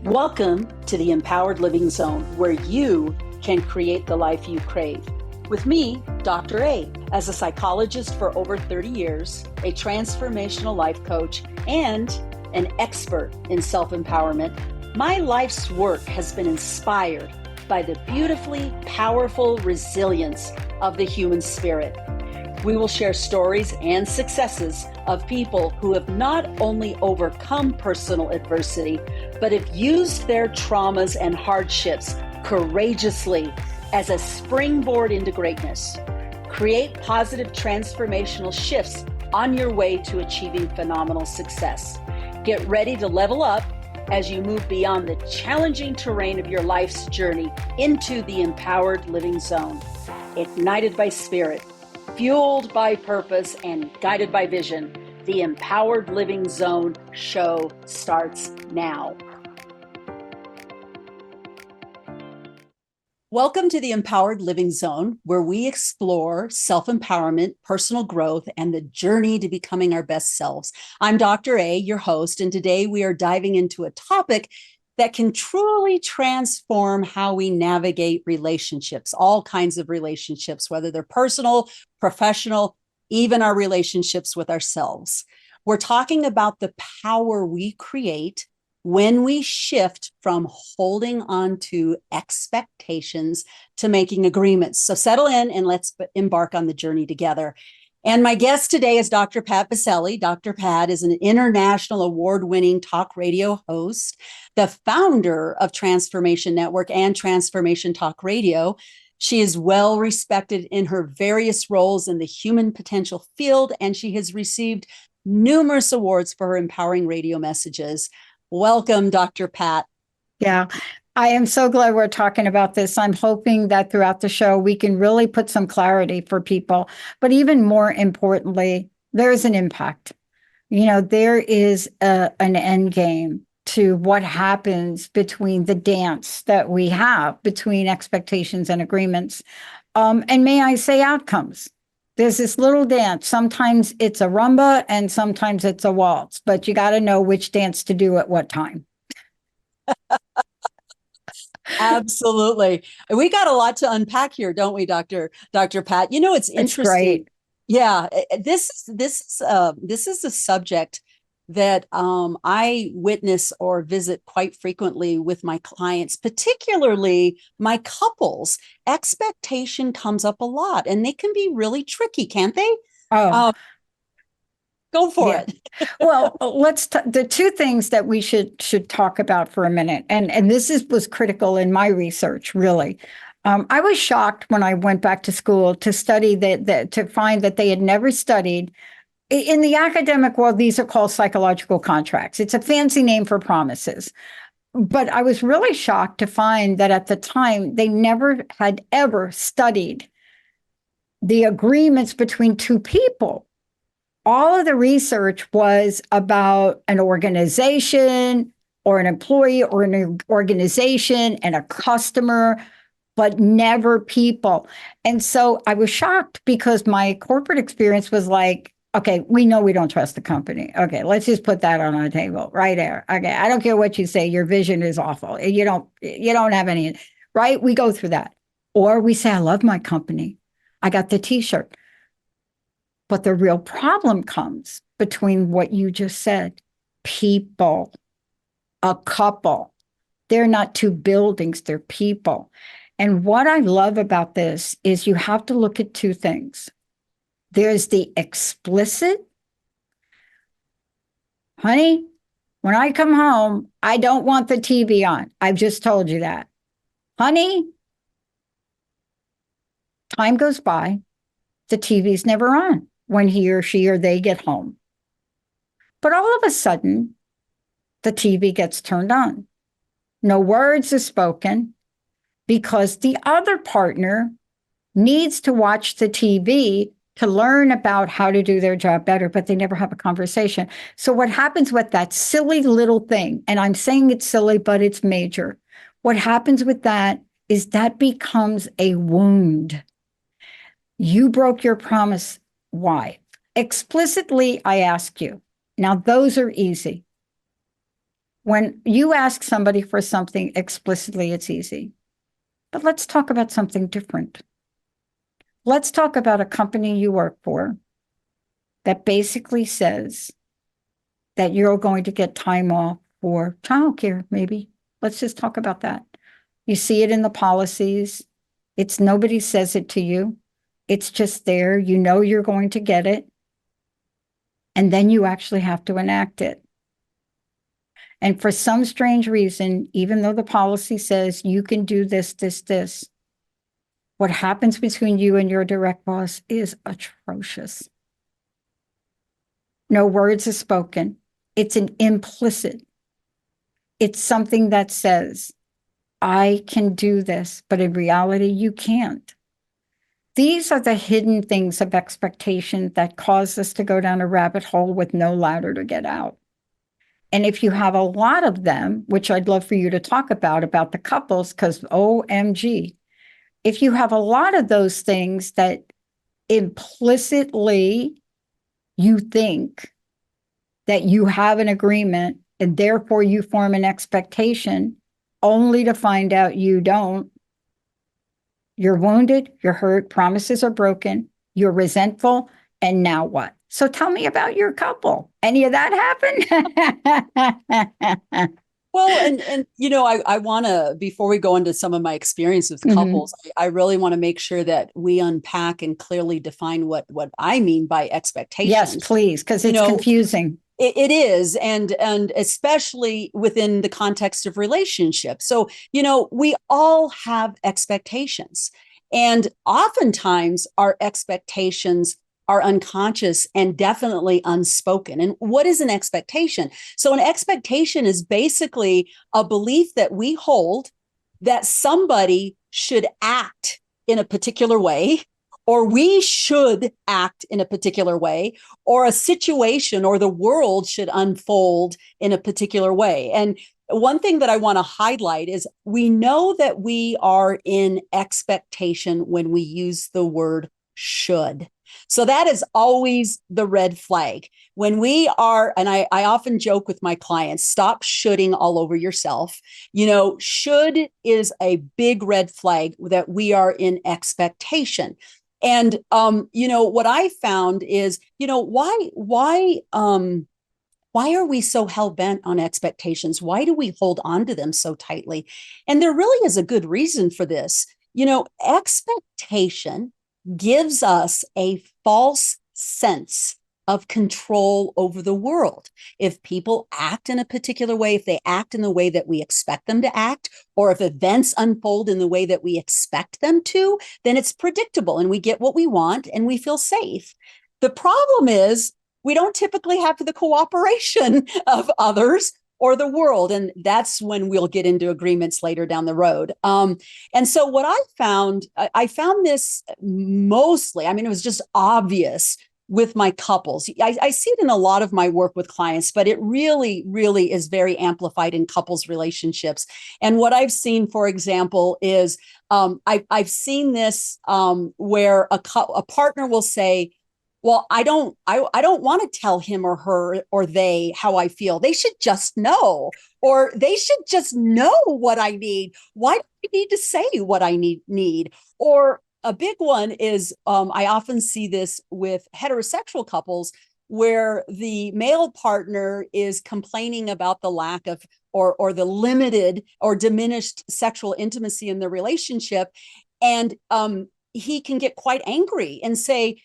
Welcome to the Empowered Living Zone, where you can create the life you crave. With me, Dr. A, as a psychologist for over 30 years, a transformational life coach, and an expert in self-empowerment, my life's work has been inspired by the beautifully powerful resilience of the human spirit. We will share stories and successes of people who have not only overcome personal adversity, but have used their traumas and hardships courageously as a springboard into greatness. Create positive transformational shifts on your way to achieving phenomenal success. Get ready to level up as you move beyond the challenging terrain of your life's journey into the empowered living zone. Ignited by spirit, fueled by purpose, and guided by vision, the Empowered Living Zone show starts now. Welcome to the Empowered Living Zone, where we explore self-empowerment, personal growth, and the journey to becoming our best selves. I'm Dr. A, your host, and today we are diving into a topic that can truly transform how we navigate relationships, all kinds of relationships, whether they're personal, professional, even our relationships with ourselves. We're talking about the power we create when we shift from holding on to expectations to making agreements. So settle in and let's embark on the journey together. And my guest today is Dr. Pat Baccili. Dr. Pat is an international award-winning talk radio host, the founder of Transformation Network and Transformation Talk Radio. She is well respected in her various roles in the human potential field, and she has received numerous awards for her empowering radio messages. Welcome, Dr. Pat. Yeah, I am so glad we're talking about this. I'm hoping that throughout the show, we can really put some clarity for people. But even more importantly, there's an impact. You know, there is an end game to what happens between the dance that we have between expectations and agreements. And may I say outcomes. There's this little dance. Sometimes it's a rumba and sometimes it's a waltz, but you got to know which dance to do at what time. Absolutely. We got a lot to unpack here, don't we, Dr. Pat? You know, it's interesting. Great. Yeah, this is a subject that I witness or visit quite frequently with my clients, particularly my couples. Expectation comes up a lot, and they can be really tricky, can't they? Oh, go for it. Well, the two things that we should talk about for a minute, and this was critical in my research, really. I was shocked when I went back to school to study to find that they had never studied. In the academic world, these are called psychological contracts. It's a fancy name for promises. But I was really shocked to find that at the time, they never had ever studied the agreements between two people. All of the research was about an organization or an employee or an organization and a customer, but never people. And so I was shocked because my corporate experience was like, okay, we know we don't trust the company. Okay, let's just put that on our table right there. Okay, I don't care what you say. Your vision is awful. You don't have any, right? We go through that. Or we say, I love my company. I got the t-shirt. But the real problem comes between what you just said, people, a couple. They're not two buildings, they're people. And what I love about this is you have to look at two things. There's the explicit, honey, when I come home, I don't want the TV on. I've just told you that. Honey, time goes by, the TV's never on when he or she or they get home. But all of a sudden, the TV gets turned on. No words are spoken because the other partner needs to watch the TV to learn about how to do their job better, but they never have a conversation. So what happens with that silly little thing, and I'm saying it's silly, but it's major. What happens with that is that becomes a wound. You broke your promise. Why? Explicitly, I ask you. Now, those are easy. When you ask somebody for something explicitly, it's easy. But let's talk about something different. Let's talk about a company you work for that basically says that you're going to get time off for childcare, maybe. Let's just talk about that. You see it in the policies. It's nobody says it to you. It's just there. You know you're going to get it. And then you actually have to enact it. And for some strange reason, even though the policy says you can do this, this, this, what happens between you and your direct boss is atrocious. No words are spoken. It's an implicit. It's something that says, I can do this, but in reality, you can't. These are the hidden things of expectation that cause us to go down a rabbit hole with no ladder to get out. And if you have a lot of them, which I'd love for you to talk about the couples, because OMG, if you have a lot of those things that implicitly you think that you have an agreement and therefore you form an expectation only to find out you don't, you're wounded, you're hurt, promises are broken, you're resentful, and now what? So tell me about your couple. Any of that happen? Well, and I want to, before we go into some of my experience with couples, I really want to make sure that we unpack and clearly define what I mean by expectations. Yes, please, because it's confusing. It is, and especially within the context of relationships. So, we all have expectations, and oftentimes our expectations are unconscious and definitely unspoken. And what is an expectation? So an expectation is basically a belief that we hold that somebody should act in a particular way, or we should act in a particular way, or a situation or the world should unfold in a particular way. And one thing that I want to highlight is we know that we are in expectation when we use the word should. So that is always the red flag. When we are, and I often joke with my clients, stop shoulding all over yourself. Should is a big red flag that we are in expectation. And, what I found is, why are we so hell-bent on expectations? Why do we hold on to them so tightly? And there really is a good reason for this. Expectation gives us a false sense of control over the world. If people act in a particular way, if they act in the way that we expect them to act, or if events unfold in the way that we expect them to, then it's predictable and we get what we want and we feel safe. The problem is we don't typically have the cooperation of others or the world. And that's when we'll get into agreements later down the road. And so what I found this mostly, it was just obvious with my couples. I see it in a lot of my work with clients, but it really, really is very amplified in couples relationships. And what I've seen, for example, is I've seen this where a partner will say, well, I don't want to tell him or her or they how I feel. They should just know, or they should just know what I need. Why do I need to say what I need? Or a big one is I often see this with heterosexual couples where the male partner is complaining about the lack of or the limited or diminished sexual intimacy in the relationship. And he can get quite angry and say,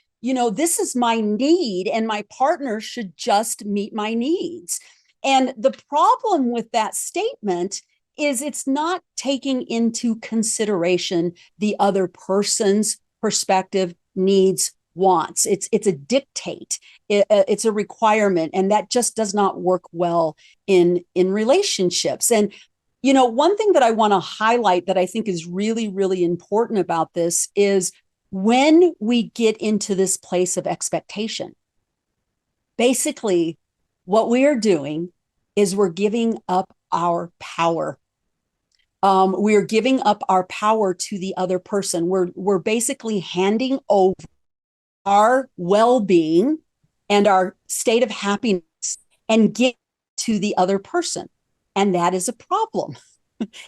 this is my need and my partner should just meet my needs. And the problem with that statement is it's not taking into consideration the other person's perspective, needs, wants. It's a dictate. It's a requirement, and that just does not work well in relationships. And one thing that I want to highlight that I think is really, really important about this is when we get into this place of expectation, basically what we are doing is we're giving up our power. We are giving up our power to the other person. We're basically handing over our well-being and our state of happiness and give to the other person. And that is a problem,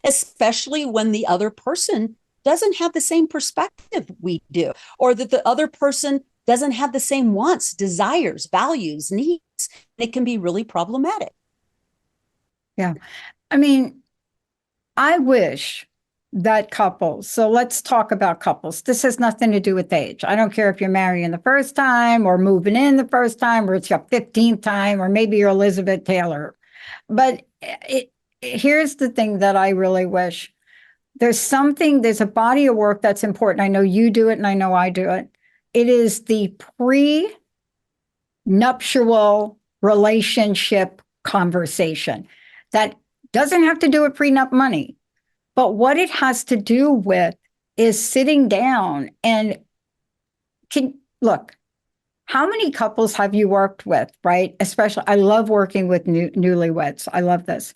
especially when the other person doesn't have the same perspective we do, or that the other person doesn't have the same wants, desires, values, needs. It can be really problematic. Yeah. I mean, I wish that couples, so let's talk about couples. This has nothing to do with age. I don't care if you're marrying the first time or moving in the first time, or it's your 15th time, or maybe you're Elizabeth Taylor. But here's the thing that I really wish. There's a body of work that's important. I know you do it and I know I do it. It is the pre-nuptial relationship conversation that doesn't have to do with prenup money. But what it has to do with is sitting down and look, how many couples have you worked with, right? Especially, I love working with newlyweds. I love this.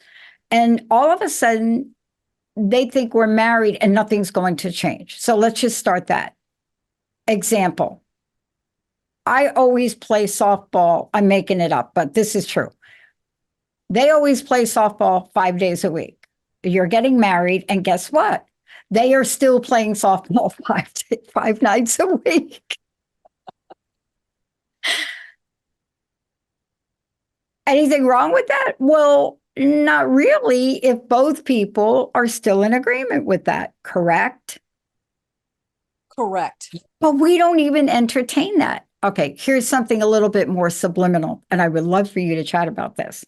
And all of a sudden, they think we're married and nothing's going to change. So let's just start that. Example. I always play softball. I'm making it up, but this is true. They always play softball 5 days a week. You're getting married, and guess what? They are still playing softball five nights a week. Anything wrong with that? Well, not really, if both people are still in agreement with that, correct? Correct. But we don't even entertain that. Okay, here's something a little bit more subliminal, and I would love for you to chat about this.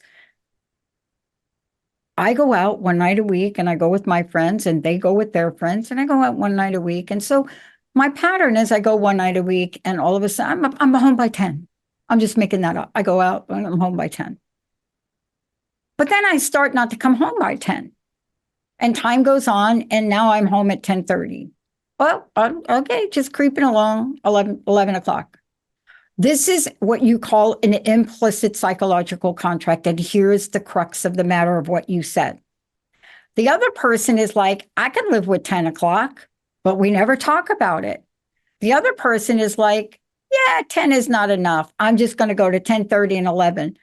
I go out one night a week and I go with my friends and they go with their friends and I go out one night a week. And so my pattern is I go one night a week and all of a sudden I'm home by 10. I'm just making that up. I go out and I'm home by 10. But then I start not to come home by 10. And time goes on and now I'm home at 10:30. Well, okay, just creeping along, 11 o'clock. This is what you call an implicit psychological contract. And here's the crux of the matter of what you said. The other person is like, I can live with 10 o'clock, but we never talk about it. The other person is like, yeah, 10 is not enough. I'm just going to go to 10:30 and 11.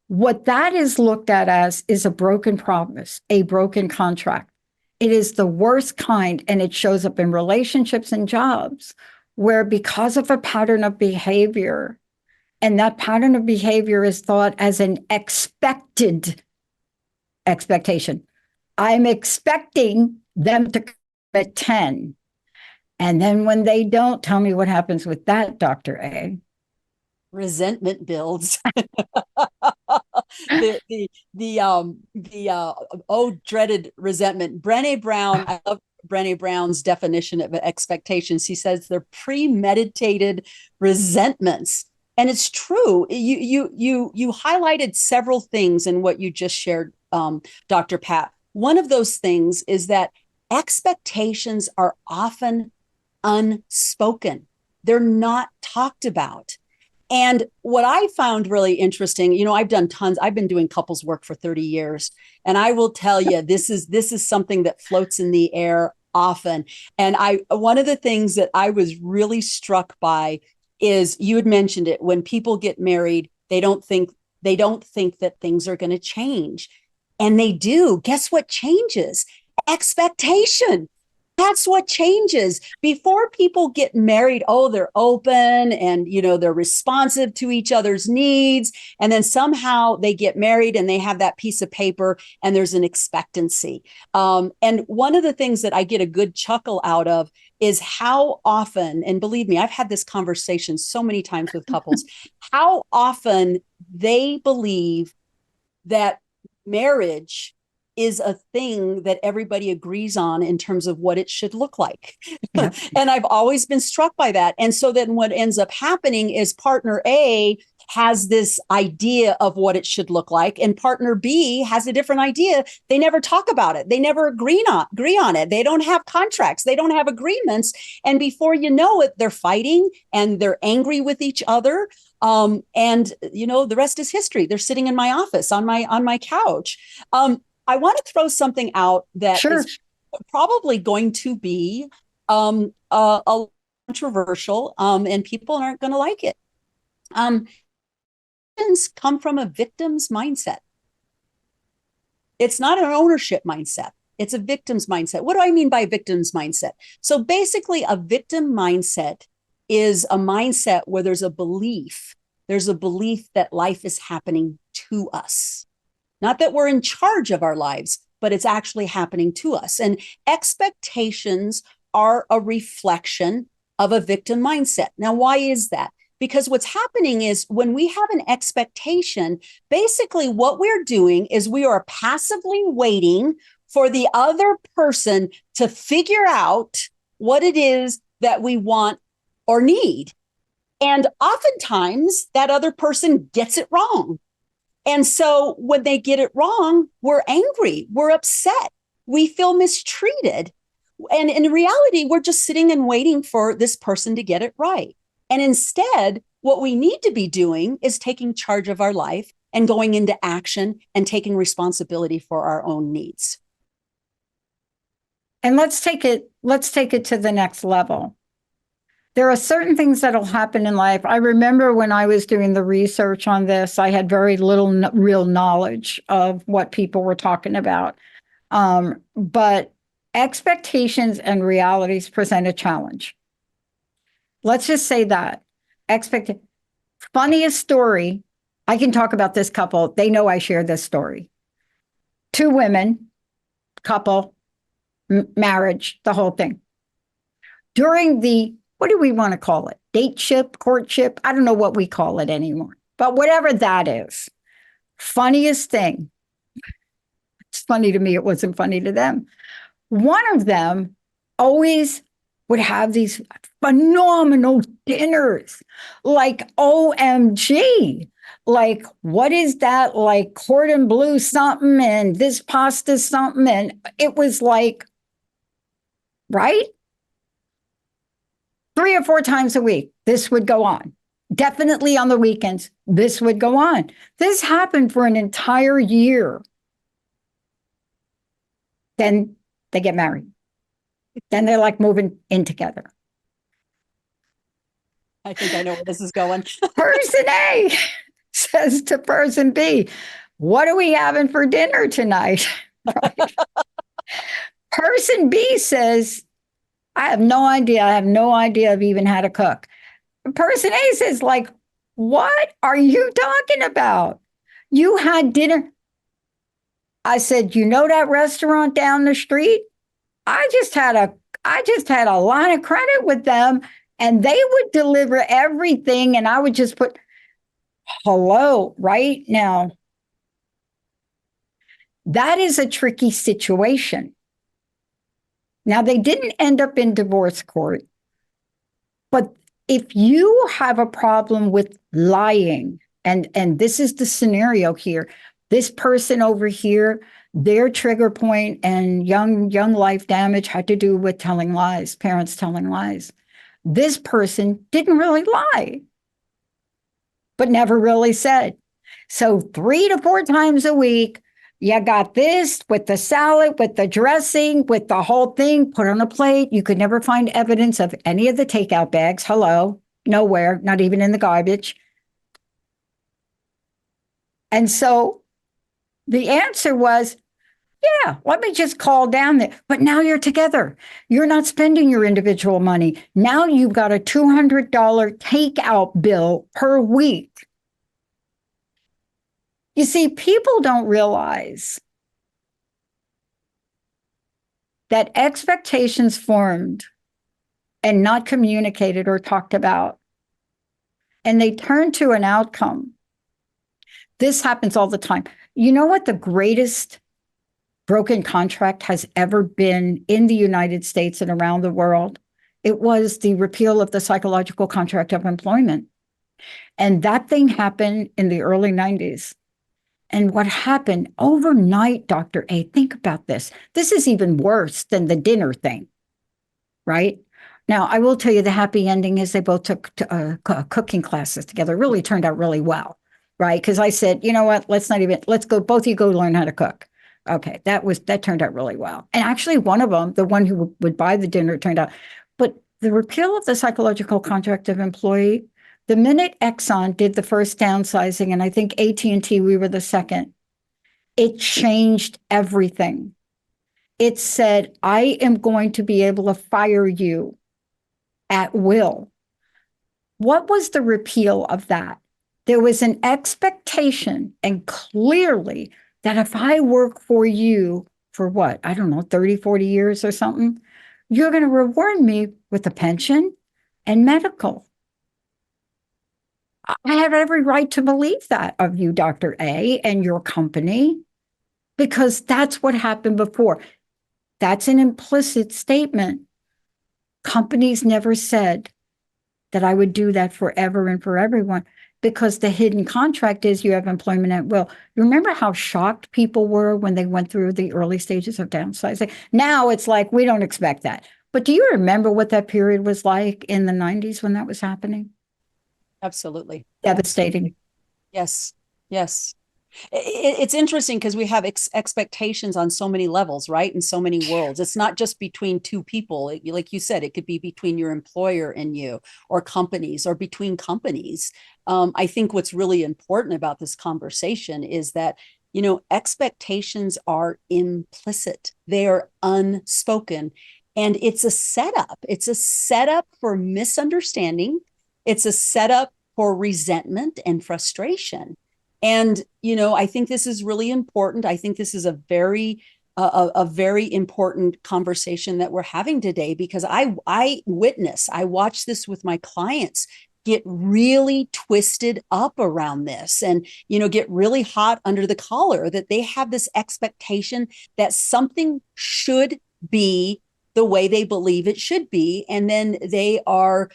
What that is looked at as is a broken promise, a broken contract. It is the worst kind, and it shows up in relationships and jobs where, because of a pattern of behavior, and that pattern of behavior is thought as an expected expectation. I'm expecting them to come at 10. And then when they don't, tell me what happens with that, Dr. A. Resentment builds. Dreaded resentment. Brené Brown, I love Brené Brown's definition of expectations. He says they're premeditated resentments. And it's true. You highlighted several things in what you just shared, Dr. Pat. One of those things is that expectations are often unspoken. They're not talked about. And what I found really interesting, I've been doing couples work for 30 years. And I will tell you, this is something that floats in the air often. And one of the things that I was really struck by is, you had mentioned it, when people get married, they don't think that things are going to change. And they do. Guess what changes? Expectation. That's what changes. Before people get married, they're open and, they're responsive to each other's needs. And then somehow they get married and they have that piece of paper and there's an expectancy. And one of the things that I get a good chuckle out of is how often, and believe me, I've had this conversation so many times with couples, how often they believe that marriage is a thing that everybody agrees on in terms of what it should look like. Yep. And I've always been struck by that. And so then what ends up happening is partner A has this idea of what it should look like, and partner B has a different idea. They never talk about it. They never agree on it. They don't have contracts. They don't have agreements. And before you know it, they're fighting and they're angry with each other. And the rest is history. They're sitting in my office on my couch. I want to throw something out that is probably going to be a controversial, and people aren't going to like it. Come from a victim's mindset. It's not an ownership mindset. It's a victim's mindset. What do I mean by victim's mindset? So basically, a victim mindset is a mindset where there's a belief. There's a belief that life is happening to us. Not that we're in charge of our lives, but it's actually happening to us. And expectations are a reflection of a victim mindset. Now, why is that? Because what's happening is when we have an expectation, basically what we're doing is we are passively waiting for the other person to figure out what it is that we want or need. And oftentimes that other person gets it wrong. And so when they get it wrong, we're angry, we're upset, we feel mistreated. And in reality, we're just sitting and waiting for this person to get it right. And instead, what we need to be doing is taking charge of our life and going into action and taking responsibility for our own needs. And let's take it to the next level. There are certain things that'll happen in life. I remember when I was doing the research on this, I had very little real knowledge of what people were talking about. But expectations and realities present a challenge. Let's just say that. Funniest story, I can talk about this couple. They know I share this story. Two women, couple, marriage, the whole thing. During the, what do we want to call it? Dateship, courtship? I don't know what we call it anymore. But whatever that is, funniest thing. It's funny to me. It wasn't funny to them. One of them always would have these phenomenal dinners, like OMG. Like, what is that? Like cordon bleu something and this pasta something. And it was like, right? 3 or 4 times a week, this would go on. Definitely on the weekends, this would go on. This happened for an entire year. Then they get married. Then they're like moving in together. I think I know where this is going. Person A says to person B, what are we having for dinner tonight? Right? Person B says, I have no idea. I have no idea of even how to cook. Person A says, like, what are you talking about? You had dinner. I said, you know that restaurant down the street? I just had a line of credit with them, and they would deliver everything, and I would just put hello right now. That is a tricky situation. Now, they didn't end up in divorce court, but if you have a problem with lying, and this is the scenario here, this person over here, their trigger point and young life damage had to do with telling lies, parents telling lies. This person didn't really lie, but never really said. So 3 to 4 times a week, you got this with the salad, with the dressing, with the whole thing put on a plate. You could never find evidence of any of the takeout bags. Hello, nowhere, not even in the garbage. And so the answer was, yeah, let me just call down there. But now you're together. You're not spending your individual money. Now you've got a $200 takeout bill per week. You see, people don't realize that expectations formed and not communicated or talked about, and they turn to an outcome. This happens all the time. You know what the greatest broken contract has ever been in the United States and around the world? It was the repeal of the psychological contract of employment. And that thing happened in the early 90s. And what happened overnight, Dr. A, think about this. This is even worse than the dinner thing, right? Now, I will tell you the happy ending is they both took cooking classes together. It really turned out really well, right? Because I said, you know what, let's go, both of you go learn how to cook. Okay, that turned out really well. And actually one of them, the one who would buy the dinner, turned out. But the repeal of the psychological contract of employee, the minute Exxon did the first downsizing, and I think AT&T, we were the second, It changed everything. It said, I am going to be able to fire you at will. What was the repeal of that? There was an expectation, and clearly, that if I work for you for what, I don't know, 30, 40 years or something, you're going to reward me with a pension and medical. I have every right to believe that of you, Dr. A, and your company, because that's what happened before. That's an implicit statement. Companies never said that I would do that forever and for everyone, because the hidden contract is you have employment at will. You remember how shocked people were when they went through the early stages of downsizing? Now it's like, we don't expect that. But do you remember what that period was like in the 90s when that was happening? Absolutely. Devastating. Yes. Yes. It's interesting because we have expectations on so many levels, right? In so many worlds. It's not just between two people. Like you said, it could be between your employer and you, or companies, or between companies. I think what's really important about this conversation is that, expectations are implicit, they are unspoken. And it's a setup. It's a setup for misunderstanding. It's a setup for resentment and frustration. And, I think this is really important. I think this is a very important conversation that we're having today, because I watch this with my clients get really twisted up around this, and, get really hot under the collar, that they have this expectation that something should be the way they believe it should be. And then they are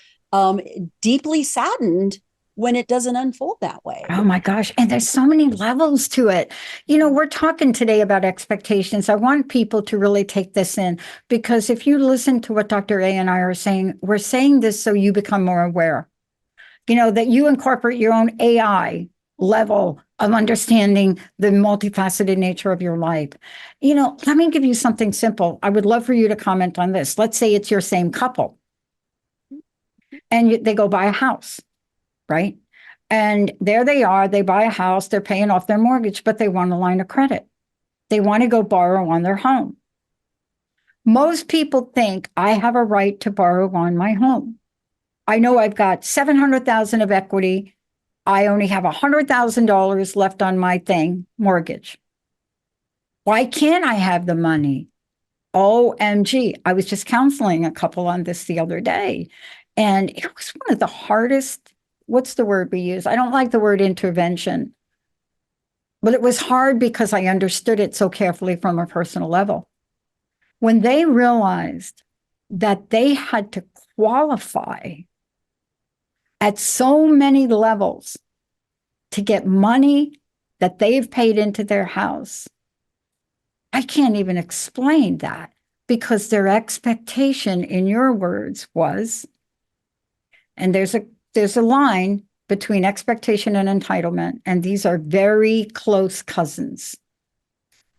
deeply saddened when it doesn't unfold that way. Oh my gosh. And there's so many levels to it. We're talking today about expectations. I want people to really take this in, because if you listen to what Dr. A and I are saying, we're saying this so you become more aware, that you incorporate your own AI level of understanding the multifaceted nature of your life. Let me give you something simple. I would love for you to comment on this. Let's say it's your same couple and they go buy a house, right? And there they are, they buy a house, they're paying off their mortgage, but they want a line of credit. They want to go borrow on their home. Most people think I have a right to borrow on my home. I know I've got $700,000 of equity. I only have $100,000 left on my mortgage. Why can't I have the money? OMG. I was just counseling a couple on this the other day, and it was one of the hardest, what's the word we use? I don't like the word intervention, but it was hard because I understood it so carefully from a personal level. When they realized that they had to qualify at so many levels to get money that they've paid into their house, I can't even explain that, because their expectation, in your words, was, and there's a line between expectation and entitlement, and these are very close cousins.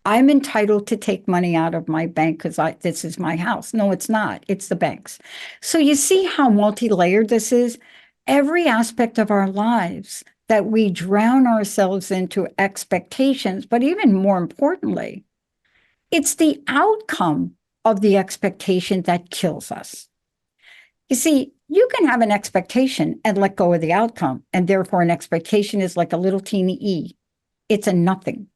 I'm entitled to take money out of my bank because this is my house. No, it's not. It's the bank's. So you see how multi-layered this is? Every aspect of our lives that we drown ourselves into expectations, but even more importantly, it's the outcome of the expectation that kills us. You see, you can have an expectation and let go of the outcome, and therefore an expectation is like a little teeny e. It's a nothing,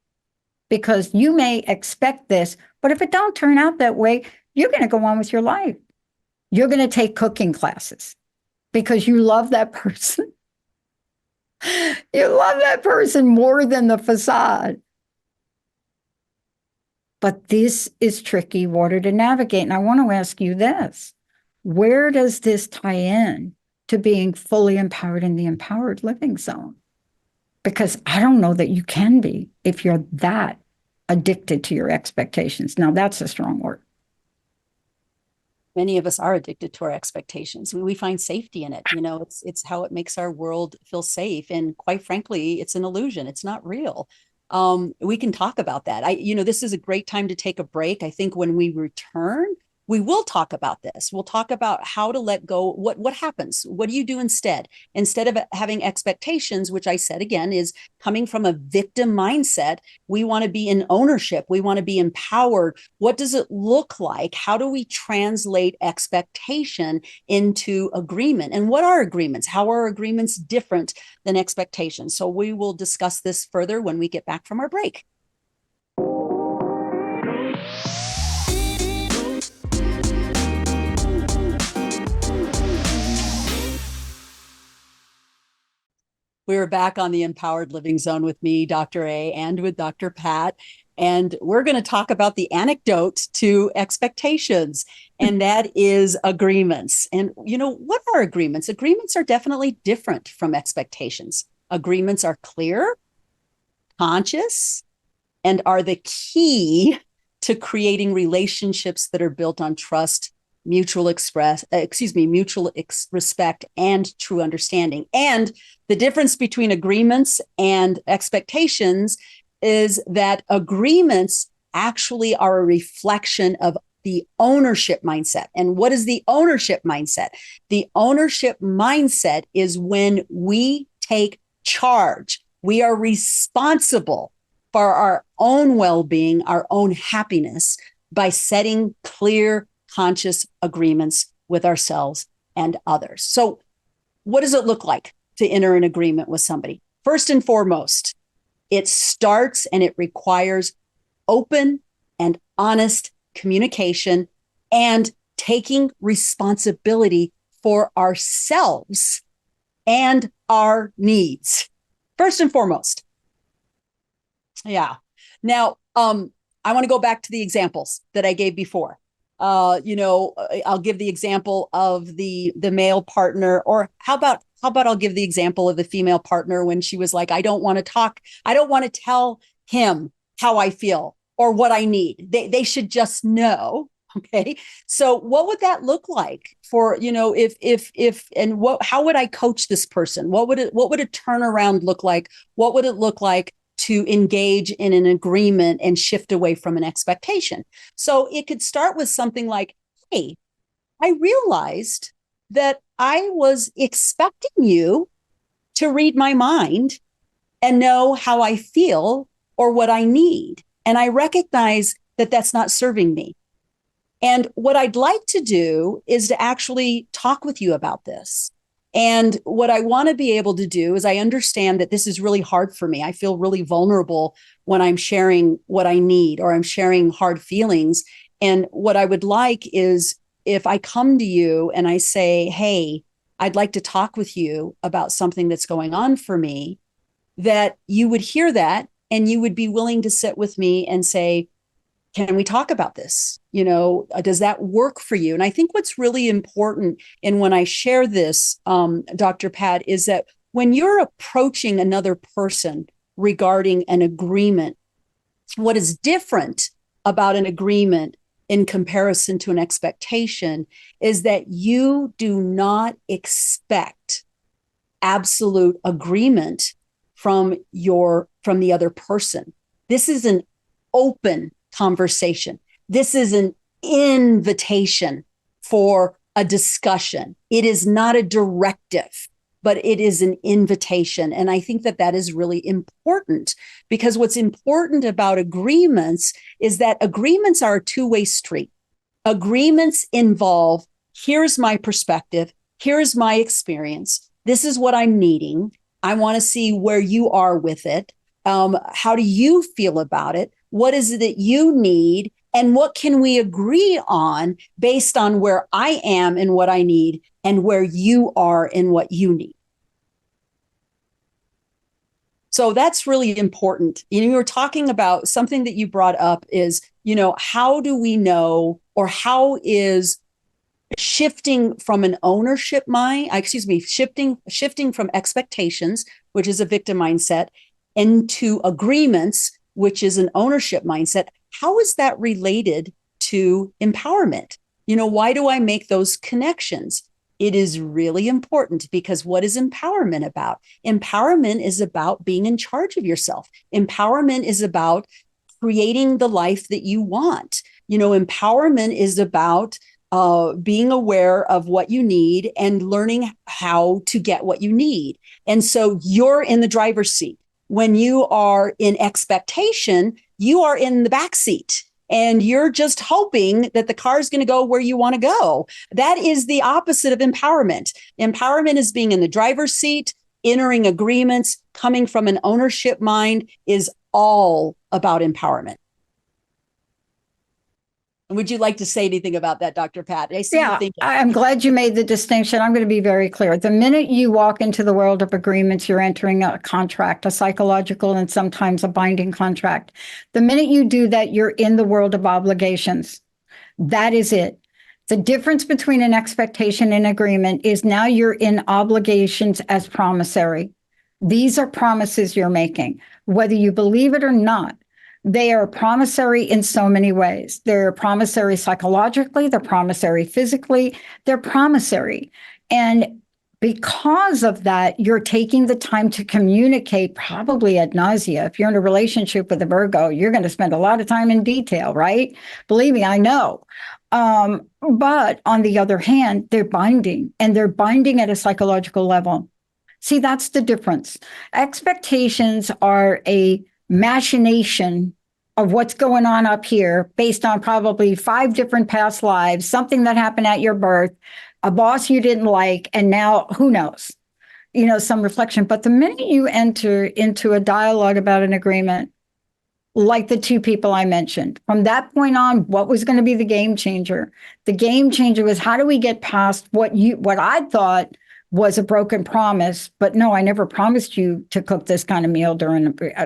because you may expect this, but if it don't turn out that way, you're going to go on with your life. You're going to take cooking classes because you love that person. You love that person more than the facade. But this is tricky water to navigate. And I want to ask you this. Where does this tie in to being fully empowered in the empowered living zone? Because I don't know that you can be if you're that addicted to your expectations. Now, that's a strong word. Many of us are addicted to our expectations. We find safety in it. It's how it makes our world feel safe. And quite frankly, it's an illusion. It's not real. We can talk about that. This is a great time to take a break. I think when we return, we will talk about this. We'll talk about how to let go. What happens? What do you do instead? Instead of having expectations, which I said again is coming from a victim mindset, we want to be in ownership. We want to be empowered. What does it look like? How do we translate expectation into agreement? And what are agreements? How are agreements different than expectations? So we will discuss this further when we get back from our break. We're back on the Empowered Living Zone with me, Dr. A, and with Dr. Pat. And we're going to talk about the antidote to expectations, and that is agreements. And, what are agreements? Agreements are definitely different from expectations. Agreements are clear, conscious, and are the key to creating relationships that are built on trust, mutual respect, and true understanding. And the difference between agreements and expectations is that agreements actually are a reflection of the ownership mindset. And what is the ownership mindset? The ownership mindset is when we take charge. We are responsible for our own well-being, our own happiness, by setting clear, conscious agreements with ourselves and others. So what does it look like to enter an agreement with somebody? First and foremost, it starts and it requires open and honest communication and taking responsibility for ourselves and our needs. First and foremost. Yeah. Now, I want to go back to the examples that I gave before. I'll give the example of the male partner, or how about I'll give the example of the female partner when she was like, I don't want to talk. I don't want to tell him how I feel or what I need. They should just know. Okay. So what would that look like for, how would I coach this person? What would a turnaround look like? What would it look like to engage in an agreement and shift away from an expectation? So it could start with something like, hey, I realized that I was expecting you to read my mind and know how I feel or what I need. And I recognize that that's not serving me. And what I'd like to do is to actually talk with you about this. And what I want to be able to do is I understand that this is really hard for me. I feel really vulnerable when I'm sharing what I need or I'm sharing hard feelings. And what I would like is if I come to you and I say, hey, I'd like to talk with you about something that's going on for me, that you would hear that and you would be willing to sit with me and say, can we talk about this? Does that work for you? And I think what's really important, and when I share this, Dr. Pat, is that when you're approaching another person regarding an agreement, what is different about an agreement in comparison to an expectation is that you do not expect absolute agreement from the other person. This is an open conversation. This is an invitation for a discussion. It is not a directive, but it is an invitation. And I think that that is really important, because what's important about agreements is that agreements are a two-way street. Agreements involve, here's my perspective, here's my experience, this is what I'm needing. I want to see where you are with it. How do you feel about it? What is it that you need? And what can we agree on based on where I am and what I need and where you are and what you need? So that's really important. You were talking about something that you brought up is, how do we know, or how is shifting from an ownership shifting from expectations, which is a victim mindset, into agreements, which is an ownership mindset. How is that related to empowerment? Why do I make those connections? It is really important, because what is empowerment about? Empowerment is about being in charge of yourself. Empowerment is about creating the life that you want. Empowerment is about being aware of what you need and learning how to get what you need. And so you're in the driver's seat. When you are in expectation, you are in the back seat. And you're just hoping that the car is going to go where you want to go. That is the opposite of empowerment. Empowerment is being in the driver's seat, entering agreements, coming from an ownership mind is all about empowerment. Would you like to say anything about that, Dr. Pat? I'm glad you made the distinction. I'm going to be very clear. The minute you walk into the world of agreements, you're entering a contract, a psychological and sometimes a binding contract. The minute you do that, you're in the world of obligations. That is it. The difference between an expectation and agreement is now you're in obligations as promissory. These are promises you're making, whether you believe it or not. They are promissory in so many ways. They're promissory psychologically, they're promissory physically, they're promissory. And because of that, you're taking the time to communicate probably ad nausea. If you're in a relationship with a Virgo, you're going to spend a lot of time in detail, right? Believe me, I know. But on the other hand, they're binding, and they're binding at a psychological level. See, that's the difference. Expectations are a machination of what's going on up here based on probably 5 different past lives, something that happened at your birth, a boss you didn't like, and now who knows, some reflection. But the minute you enter into a dialogue about an agreement, like the 2 people I mentioned, from that point on, what was going to be the game changer? The game changer was, how do we get past what I thought was a broken promise, but no, I never promised you to cook this kind of meal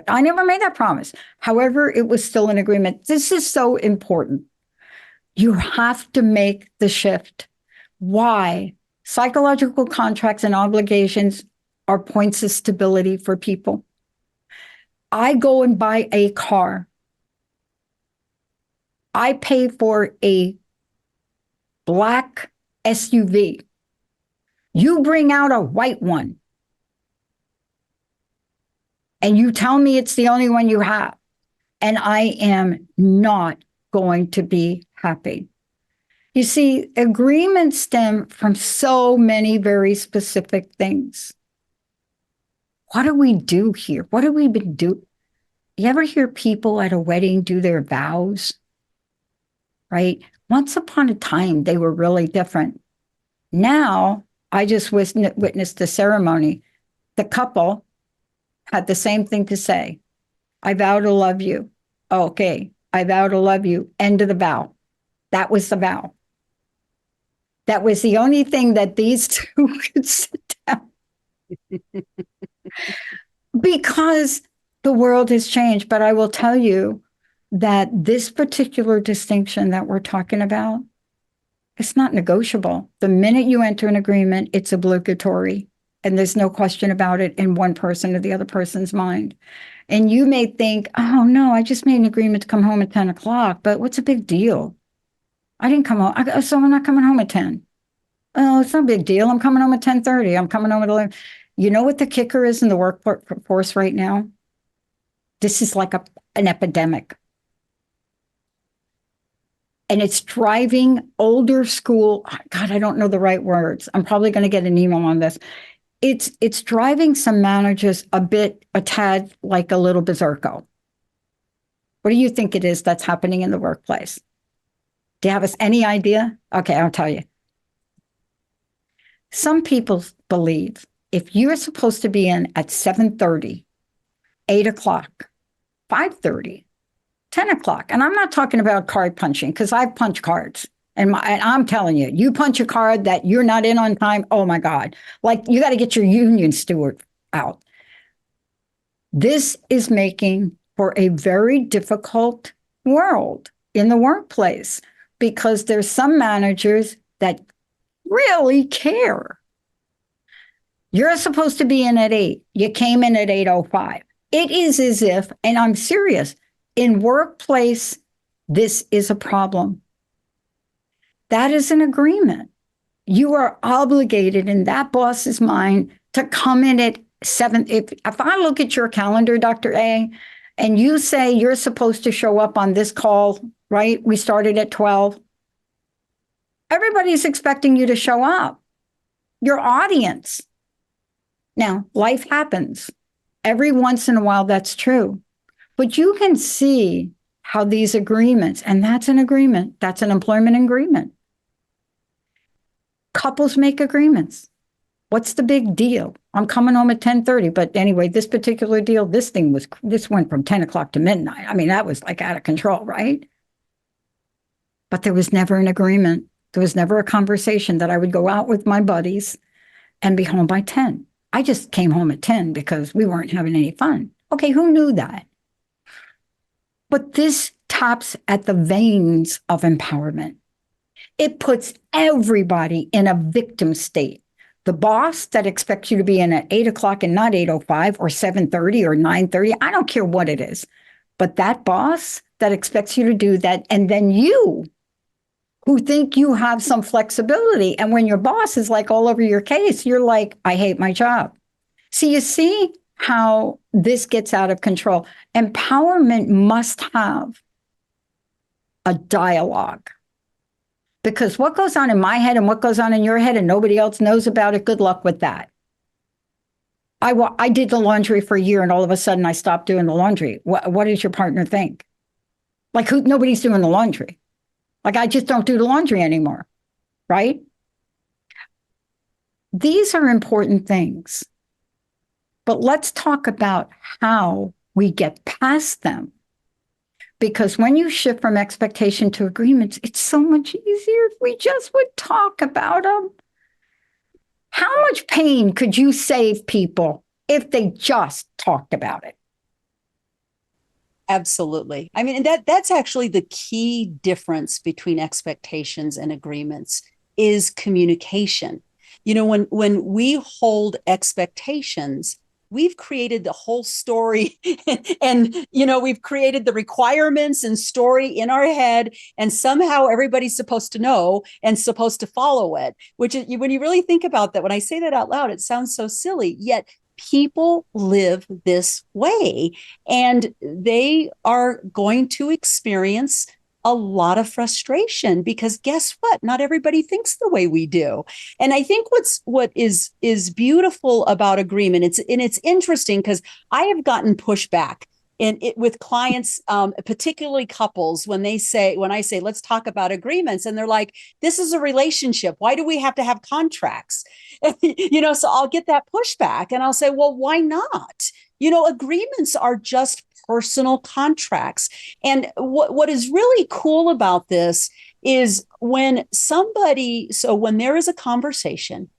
I never made that promise. However, it was still an agreement. This is so important. You have to make the shift. Why? Psychological contracts and obligations are points of stability for people. I go and buy a car. I pay for a black SUV. You bring out a white one and you tell me it's the only one you have, and I am not going to be happy. You see, agreements stem from so many very specific things. What do we do here? What have we been doing? You ever hear people at a wedding do their vows? Right? Once upon a time, they were really different. Now, I just witnessed the ceremony. The couple had the same thing to say. I vow to love you. Okay, I vow to love you. End of the vow. That was the vow. That was the only thing that these 2 could sit down. Because the world has changed. But I will tell you that this particular distinction that we're talking about, it's not negotiable. The minute you enter an agreement, it's obligatory. And there's no question about it in one person or the other person's mind. And you may think, oh, no, I just made an agreement to come home at 10 o'clock. But what's a big deal? I didn't come home. So I'm not coming home at 10. Oh, it's no big deal. I'm coming home at 10:30. I'm coming home at 11. You know what the kicker is in the workforce right now? This is like an epidemic. And it's driving older school. God, I don't know the right words. I'm probably going to get an email on this. It's driving some managers a tad like a little berserko. What do you think it is that's happening in the workplace? Do you have any idea? Okay, I'll tell you. Some people believe if you're supposed to be in at 7:30, 8 o'clock, 5:30, 10 o'clock. And I'm not talking about card punching, because I've punched cards. And I'm telling you, you punch a card that you're not in on time, oh my God. Like, you got to get your union steward out. This is making for a very difficult world in the workplace, because there's some managers that really care. You're supposed to be in at 8. You came in at 8:05. It is as if, and I'm serious, in workplace, this is a problem. That is an agreement. You are obligated in that boss's mind to come in at 7. If I look at your calendar, Dr. A, and you say you're supposed to show up on this call right? We started at 12. Everybody's expecting you to show up, your audience. Now, life happens. Every once in a while, that's true. But you can see how these agreements, and that's an agreement, that's an employment agreement. Couples make agreements. What's the big deal? I'm coming home at 10:30. But anyway, this particular deal, this went from 10 o'clock to midnight. I mean, that was like out of control, right? But there was never an agreement. There was never a conversation that I would go out with my buddies and be home by 10. I just came home at 10 because we weren't having any fun. Okay, who knew that? But this taps at the veins of empowerment. It puts everybody in a victim state. The boss that expects you to be in at 8 o'clock and not 8:05 or 7:30 or 9:30, I don't care what it is. But that boss that expects you to do that, and then you who think you have some flexibility. And when your boss is like all over your case, you're like, I hate my job. So you see how this gets out of control. Empowerment must have a dialogue. Because what goes on in my head and what goes on in your head and nobody else knows about it, good luck with that. I did the laundry for a year and all of a sudden I stopped doing the laundry. What does your partner think? Like nobody's doing the laundry. Like I just don't do the laundry anymore, right? These are important things. But let's talk about how we get past them. Because when you shift from expectation to agreements, it's so much easier if we just would talk about them. How much pain could you save people if they just talked about it? Absolutely. I mean, that's actually the key difference between expectations and agreements is communication. You know, when we hold expectations, we've created the whole story and, we've created the requirements and story in our head. And somehow everybody's supposed to know and supposed to follow it, which is, when you really think about that, when I say that out loud, it sounds so silly, yet people live this way and they are going to experience a lot of frustration because guess what? Not everybody thinks the way we do. And I think what is beautiful about agreement, it's interesting because I have gotten pushback with clients, particularly couples, when I say, let's talk about agreements. And they're like, this is a relationship. Why do we have to have contracts? So I'll get that pushback and I'll say, well, why not? Agreements are just personal contracts. And what is really cool about this is when there is a conversation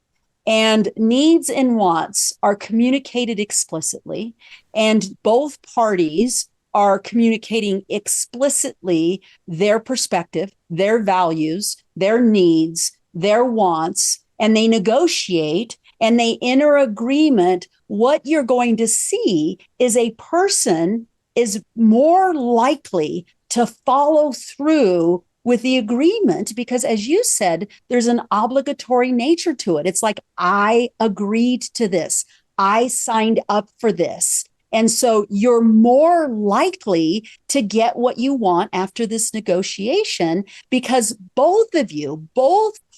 and needs and wants are communicated explicitly, and both parties are communicating explicitly their perspective, their values, their needs, their wants, and they negotiate and they enter agreement, what you're going to see is a person is more likely to follow through with the agreement because, as you said, there's an obligatory nature to it. It's like, I agreed to this. I signed up for this. And so you're more likely to get what you want after this negotiation because both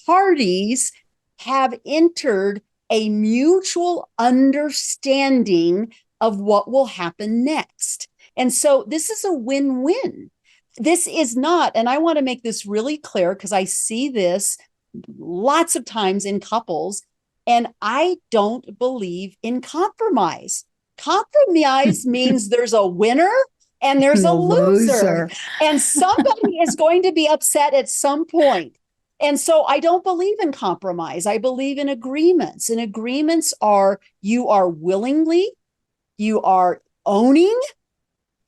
parties have entered a mutual understanding of what will happen next. And so this is a win-win. This is not, and I want to make this really clear because I see this lots of times in couples, and I don't believe in compromise. Compromise means there's a winner and there's a loser. And somebody is going to be upset at some point. And so I don't believe in compromise. I believe in agreements. And agreements are, you are owning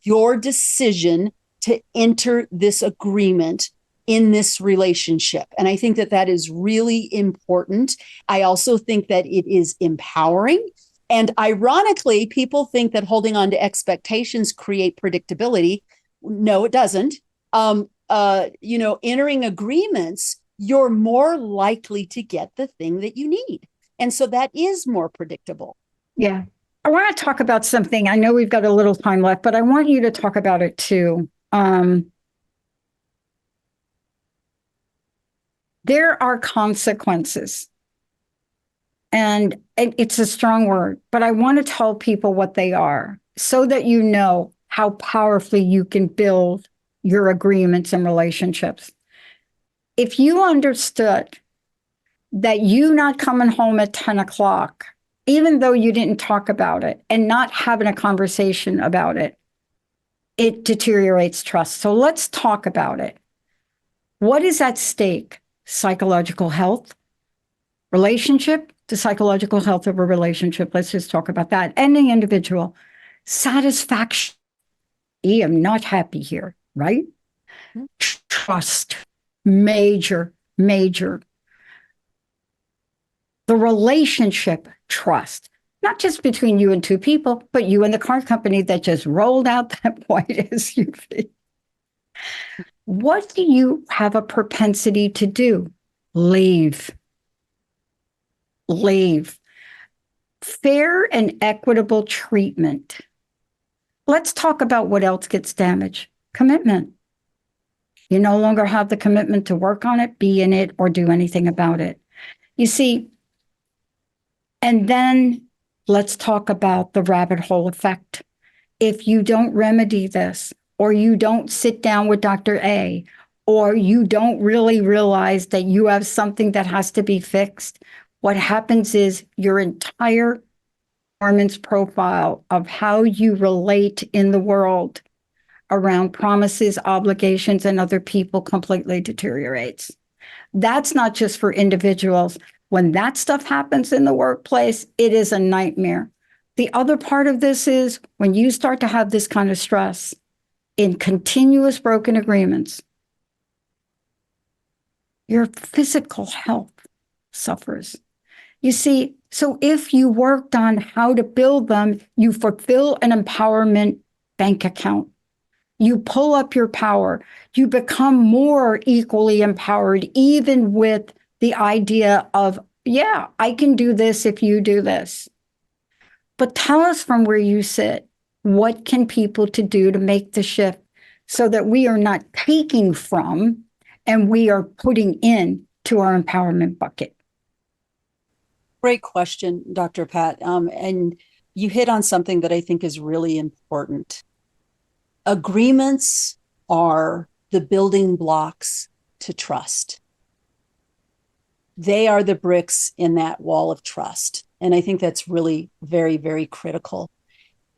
your decision to enter this agreement in this relationship. And I think that is really important. I also think that it is empowering. And ironically, people think that holding on to expectations create predictability. No, it doesn't. Entering agreements, you're more likely to get the thing that you need. And so that is more predictable. Yeah. I want to talk about something. I know we've got a little time left, but I want you to talk about it too. There are consequences. And it's a strong word, but I want to tell people what they are so that you know how powerfully you can build your agreements and relationships. If you understood that you not coming home at 10 o'clock, even though you didn't talk about it and not having a conversation about it, it deteriorates trust. So let's talk about it. What is at stake? Psychological health, relationship, the psychological health of a relationship. Let's just talk about that. And the individual satisfaction. I am not happy here, right? Mm-hmm. Trust, major. The relationship trust, not just between you and two people, but you and the car company that just rolled out that white SUV. What do you have a propensity to do? Leave. Fair and equitable treatment. Let's talk about what else gets damaged. Commitment. You no longer have the commitment to work on it, be in it, or do anything about it. You see, and then let's talk about the rabbit hole effect. If you don't remedy this, or you don't sit down with Dr. A, or you don't really realize that you have something that has to be fixed, what happens is your entire performance profile of how you relate in the world around promises, obligations, and other people completely deteriorates. That's not just for individuals. When that stuff happens in the workplace, it is a nightmare. The other part of this is when you start to have this kind of stress in continuous broken agreements, your physical health suffers. You see, so if you worked on how to build them, you fulfill an empowerment bank account. You pull up your power. You become more equally empowered, even with the idea of, yeah, I can do this if you do this. But tell us from where you sit, what can people to do to make the shift so that we are not taking from and we are putting in to our empowerment bucket? Great question, Dr. Pat. And you hit on something that I think is really important. Agreements are the building blocks to trust. They are the bricks in that wall of trust. And I think that's really very, very critical.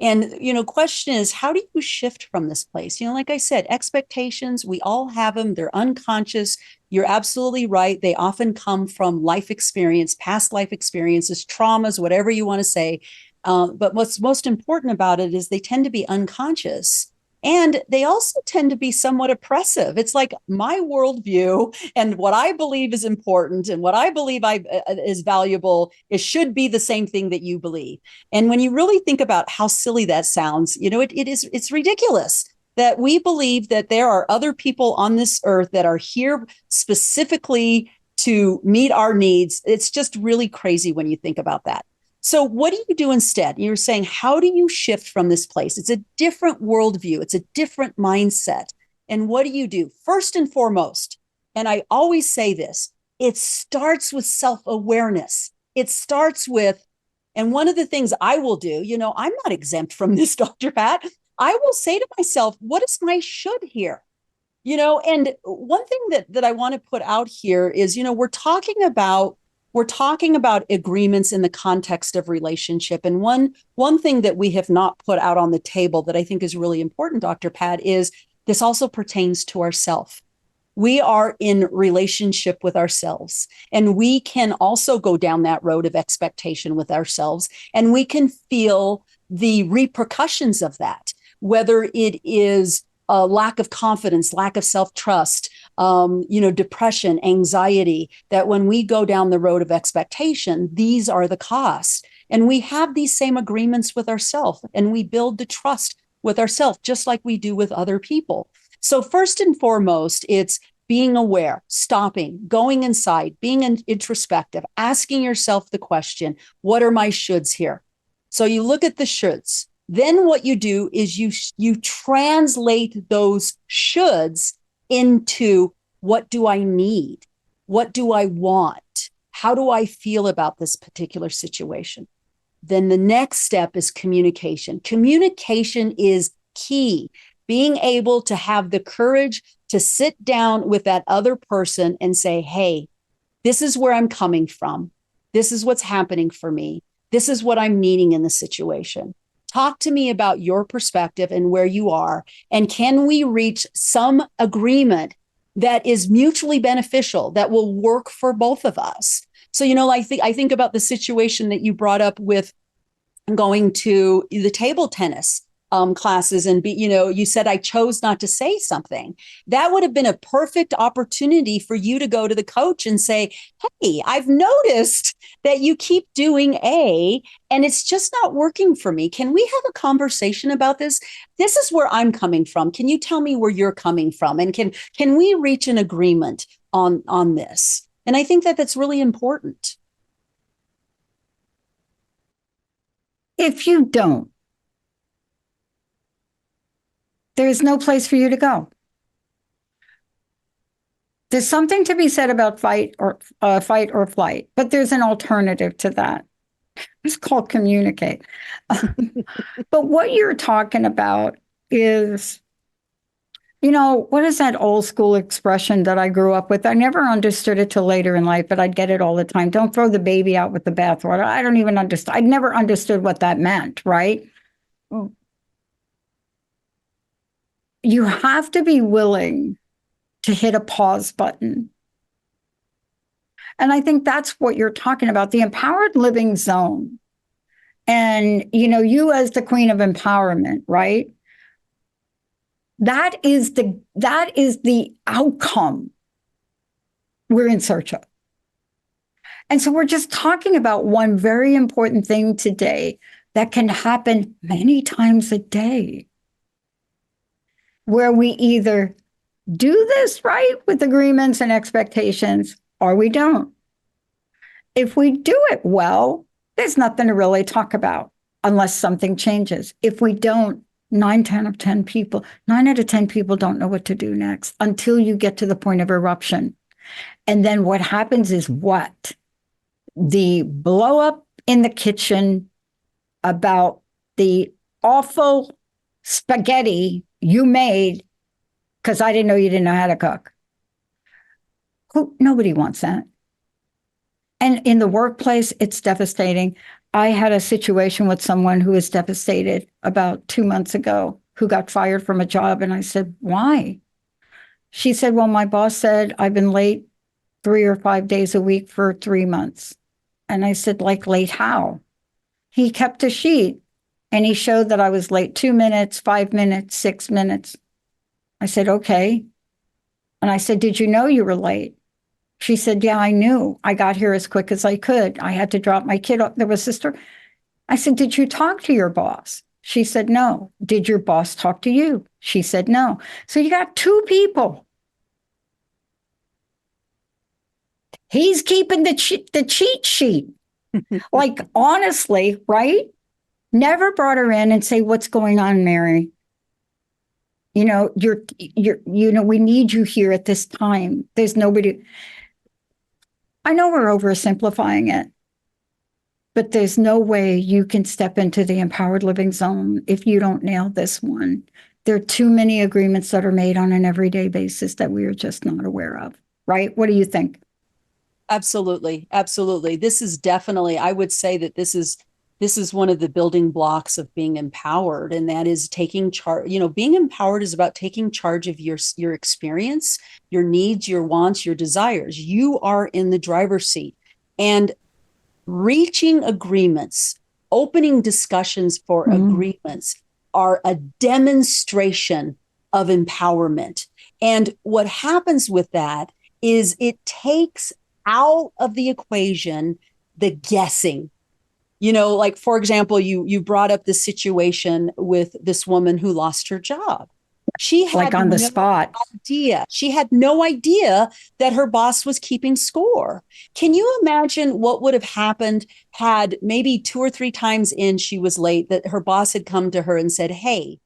And, question is, how do you shift from this place? Like I said, expectations, we all have them. They're unconscious. You're absolutely right. They often come from life experience, past life experiences, traumas, whatever you want to say. But what's most important about it is they tend to be unconscious. And they also tend to be somewhat oppressive. It's like my worldview and what I believe is important and what I believe is valuable, it should be the same thing that you believe. And when you really think about how silly that sounds, it's ridiculous that we believe that there are other people on this earth that are here specifically to meet our needs. It's just really crazy when you think about that. So what do you do instead? You're saying, how do you shift from this place? It's a different worldview. It's a different mindset. And what do you do? First and foremost, and I always say this, it starts with self-awareness. It starts with, and one of the things I will do, I'm not exempt from this, Dr. Pat. I will say to myself, what is my should here? And one thing that I want to put out here is, we're talking about agreements in the context of relationship. And one thing that we have not put out on the table that I think is really important, Dr. Pat, is this also pertains to ourselves. We are in relationship with ourselves, and we can also go down that road of expectation with ourselves, and we can feel the repercussions of that, whether it is a lack of confidence, lack of self-trust, depression, anxiety, that when we go down the road of expectation, these are the costs. And we have these same agreements with ourselves, and we build the trust with ourselves, just like we do with other people. So first and foremost, it's being aware, stopping, going inside, being introspective, asking yourself the question, what are my shoulds here? So you look at the shoulds. Then what you do is you translate those shoulds into what do I need? What do I want? How do I feel about this particular situation? Then the next step is communication. Communication is key. Being able to have the courage to sit down with that other person and say, hey, this is where I'm coming from. This is what's happening for me. This is what I'm needing in the situation. Talk to me about your perspective and where you are. And can we reach some agreement that is mutually beneficial, that will work for both of us? So, I think about the situation that you brought up with going to the table tennis classes, and you said I chose not to say something. That would have been a perfect opportunity for you to go to the coach and say, hey, I've noticed that you keep doing A and it's just not working for me. Can we have a conversation about this? This is where I'm coming from. Can you tell me where you're coming from? And can we reach an agreement on this? And I think that that's really important. If you don't, there's no place for you to go. There's something to be said about fight or flight, but there's an alternative to that. It's called communicate. But what you're talking about is, what is that old school expression that I grew up with? I never understood it till later in life, but I'd get it all the time. Don't throw the baby out with the bathwater. I don't even understand. I'd never understood what that meant, right? You have to be willing to hit a pause button. And I think that's what you're talking about, the empowered living zone. And, you as the queen of empowerment, right? That is the outcome we're in search of. And so we're just talking about one very important thing today that can happen many times a day, where we either do this right with agreements and expectations, or we don't. If we do it well, there's nothing to really talk about unless something changes. If we don't, 9 out of 10 people don't know what to do next until you get to the point of eruption. And then what happens is what? The blow up in the kitchen about the awful spaghetti you made because I didn't know you didn't know how to cook. Nobody wants that. And in the workplace, it's devastating. I had a situation with someone who was devastated about 2 months ago, who got fired from a job. And I said, why? She said, well, my boss said I've been late 3 or 5 days a week for 3 months. And I said, like late how? He kept a sheet and he showed that I was late 2 minutes, 5 minutes, 6 minutes. I said, okay. And I said, did you know you were late? She said, yeah, I knew. I got here as quick as I could. I had to drop my kid off. There was a sister. I said, did you talk to your boss? She said, no. Did your boss talk to you? She said, no. So you got 2 people. He's keeping the cheat sheet. Like, honestly, right? Never brought her in and say, what's going on, Mary? We need you here at this time. There's nobody. I know we're oversimplifying it, but there's no way you can step into the empowered living zone if you don't nail this one. There are too many agreements that are made on an everyday basis that we are just not aware of, right? What do you think? Absolutely. Absolutely. This is definitely, I would say that this is one of the building blocks of being empowered, and that is taking charge. Being empowered is about taking charge of your experience, your needs, your wants, your desires. You are in the driver's seat, and reaching agreements, opening discussions for agreements are a demonstration of empowerment. And what happens with that is it takes out of the equation the guessing. Like, for example, you brought up this situation with this woman who lost her job. She had like on the spot idea. She had no idea that her boss was keeping score. Can you imagine what would have happened had maybe 2 or 3 times in she was late, that her boss had come to her and said, hey,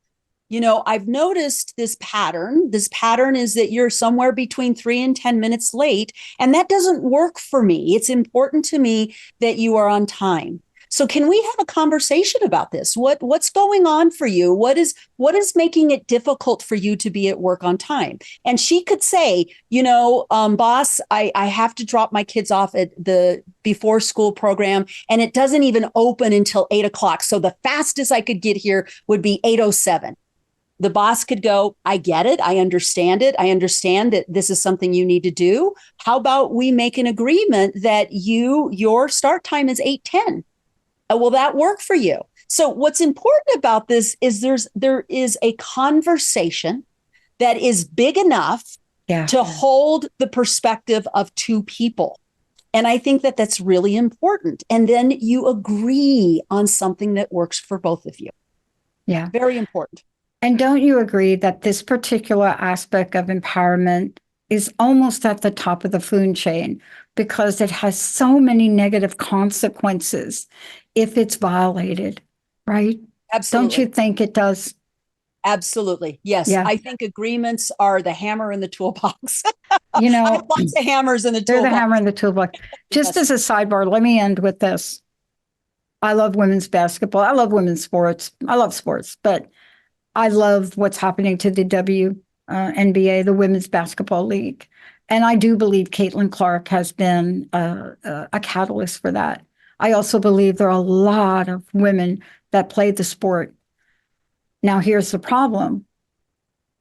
I've noticed this pattern. This pattern is that you're somewhere between 3 and 10 minutes late, and that doesn't work for me. It's important to me that you are on time. So can we have a conversation about this? What's going on for you? What is making it difficult for you to be at work on time? And she could say, boss, I have to drop my kids off at the before school program, and it doesn't even open until 8 o'clock. So the fastest I could get here would be 8:07. The boss could go, I get it. I understand it. I understand that this is something you need to do. How about we make an agreement that your start time is 8:10? Will that work for you? So what's important about this is there is a conversation that is big enough to hold the perspective of two people. And I think that that's really important. And then you agree on something that works for both of you. Yeah. Very important. And don't you agree that this particular aspect of empowerment is almost at the top of the food chain because it has so many negative consequences if it's violated, right? Absolutely. Don't you think it does? Absolutely. Yes. Yeah. I think agreements are the hammer in the toolbox. I have lots of hammers in the toolbox. They're the hammer in the toolbox. Just as a sidebar, let me end with this. I love women's basketball. I love women's sports. I love sports, but I love what's happening to the WNBA, the Women's Basketball League. And I do believe Caitlin Clark has been a catalyst for that. I also believe there are a lot of women that play the sport. Now, here's the problem.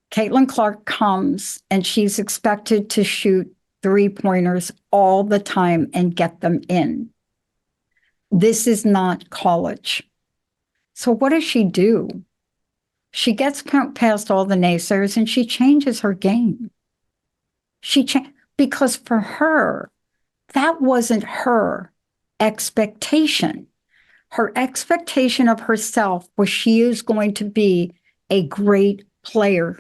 Caitlin Clark comes and she's expected to shoot 3-pointers all the time and get them in. This is not college. So what does she do? She gets past all the naysayers and she changes her game. Because for her, that wasn't her expectation. Her expectation of herself was she is going to be a great player.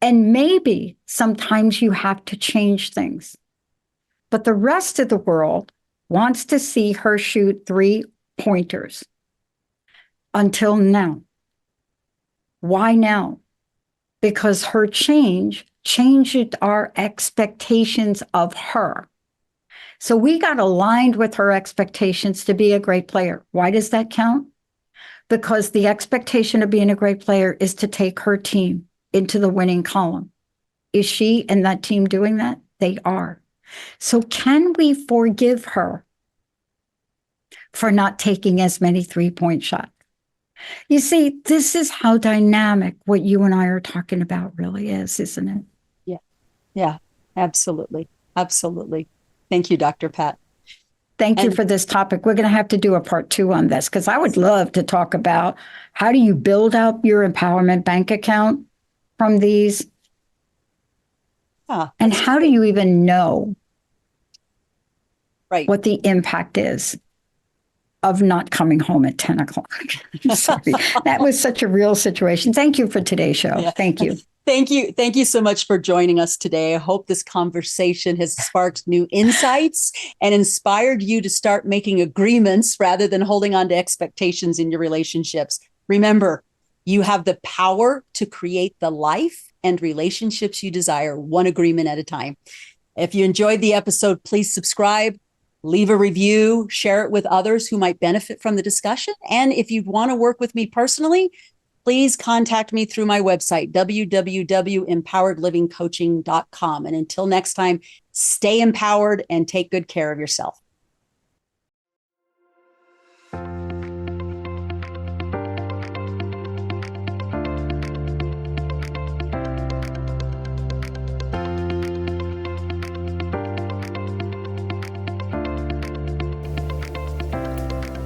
And maybe sometimes you have to change things. But the rest of the world wants to see her shoot 3-pointers. Until now. Why now? Because her change changed our expectations of her. So we got aligned with her expectations to be a great player. Why does that count? Because the expectation of being a great player is to take her team into the winning column. Is she and that team doing that? They are. So can we forgive her for not taking as many 3-point shots? You see, this is how dynamic what you and I are talking about really is, isn't it? Yeah, absolutely. Absolutely. Thank you, Dr. Pat. Thank you for this topic. We're going to have to do a part 2 on this because I would love to talk about how do you build up your empowerment bank account from these? And how do you even know what the impact is of not coming home at 10 o'clock? Sorry, that was such a real situation. Thank you for today's show. Yeah. Thank you. Thank you. Thank you so much for joining us today. I hope this conversation has sparked new insights and inspired you to start making agreements rather than holding on to expectations in your relationships. Remember, you have the power to create the life and relationships you desire, one agreement at a time. If you enjoyed the episode, please subscribe, leave a review, share it with others who might benefit from the discussion. And if you want to work with me personally, please contact me through my website, www.empoweredlivingcoaching.com. And until next time, stay empowered and take good care of yourself.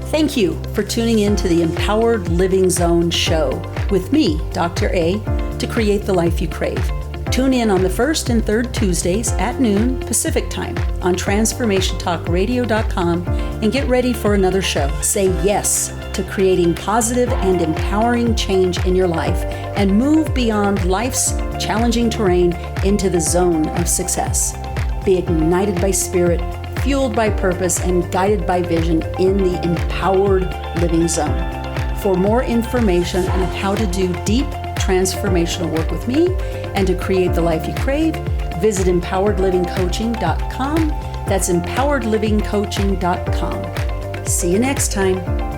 Thank you for tuning in to the Empowered Living Zone show with me, Dr. A, to create the life you crave. Tune in on the first and third Tuesdays at noon Pacific time on transformationtalkradio.com and get ready for another show. Say yes to creating positive and empowering change in your life and move beyond life's challenging terrain into the zone of success. Be ignited by spirit, fueled by purpose, and guided by vision in the Empowered Living Zone. For more information on how to do deep transformational work with me and to create the life you crave, visit empoweredlivingcoaching.com. That's empoweredlivingcoaching.com. See you next time.